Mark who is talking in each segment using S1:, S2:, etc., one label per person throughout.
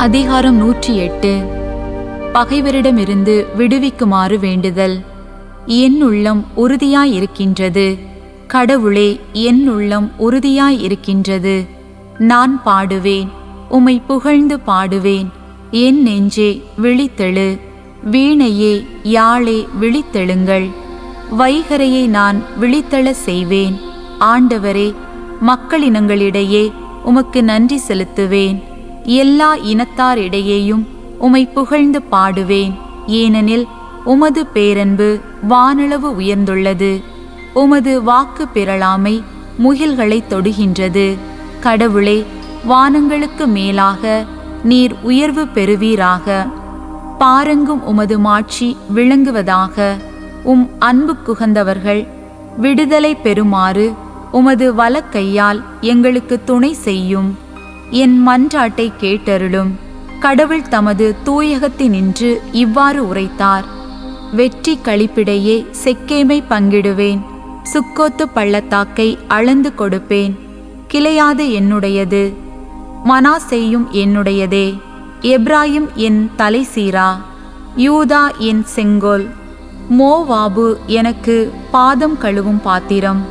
S1: அதிகாரம் 108. பகைவரிடமிருந்து விடுவிக்குமாறு வேண்டுதல். என் உள்ளம் உறுதியாயிருக்கின்றது, கடவுளே, என் உள்ளம் உறுதியாயிருக்கின்றது. நான் பாடுவேன், உம்மை புகழ்ந்து பாடுவேன். என் நெஞ்சே விழித்தெழு, வீணையே யாழே விழித்தெழுங்கள். வைகரையை நான் விழித்தெழ செய்வேன். ஆண்டவரே, மக்களினங்களிடையே உமக்கு நன்றி செலுத்துவேன். எல்லா இனத்தாரிடையேயும் உம்மை புகழ்ந்து பாடுவேன். ஏனெனில் உமது பேரன்பு வானளவு உயர்ந்துள்ளது. உமது வாக்கு பெறலாமை முகில்களை தொடுகின்றது. கடவுளே, வானங்களுக்கு மேலாக நீர் உயர்வு பெறுவீராக. பாரெங்கும் உமது மாட்சி விளங்குவதாக. உம் அன்பு குகந்தவர்கள் விடுதலை பெறுமாறு உமது வலக்கையால் எங்களுக்கு துணை செய்யும். என் மன்றாட்டை கேட்டருளும். கடவுள் தமது தூயகத்தினின்று இவ்வாறு உரைத்தார்: வெற்றி களிப்பிடையே செக்கேமை பங்கிடுவேன். சுக்கோத்து பள்ளத்தாக்கை அளந்து கொடுப்பேன். கிளையாது என்னுடையது, மனாசேயும் என்னுடையதே. எப்ராயிம் என் தலைசீரா, யூதா என் செங்கோல். மோவாபு எனக்கு பாதம் கழுவும் பாத்திரம்.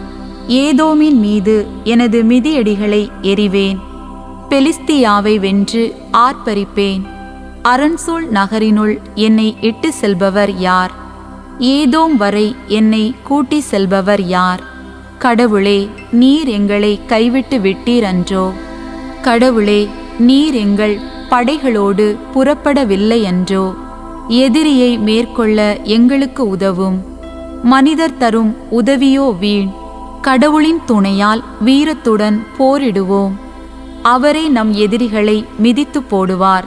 S1: ஏதோமின் மீது எனது மிதியடிகளை எறிவேன். பெலிஸ்தியாவை வென்று ஆர்ப்பரிப்பேன். அரண்சூழ் நகரினுள் என்னை இட்டு செல்பவர் யார்? ஏதோம் வரை என்னை கூட்டி செல்பவர் யார்? கடவுளே, நீர் எங்களை கைவிட்டு விட்டீர் அன்றோ? கடவுளே, நீர் எங்கள் படைகளோடு புறப்படவில்லை அன்றோ? எதிரியை மேற்கொள்ள எங்களுக்கு உதவும். மனிதர் தரும் உதவியோ வீண். கடவுளின் துணையால் வீரத்துடன் போரிடுவோம். அவரே நம் எதிரிகளை மிதித்து போடுவார்.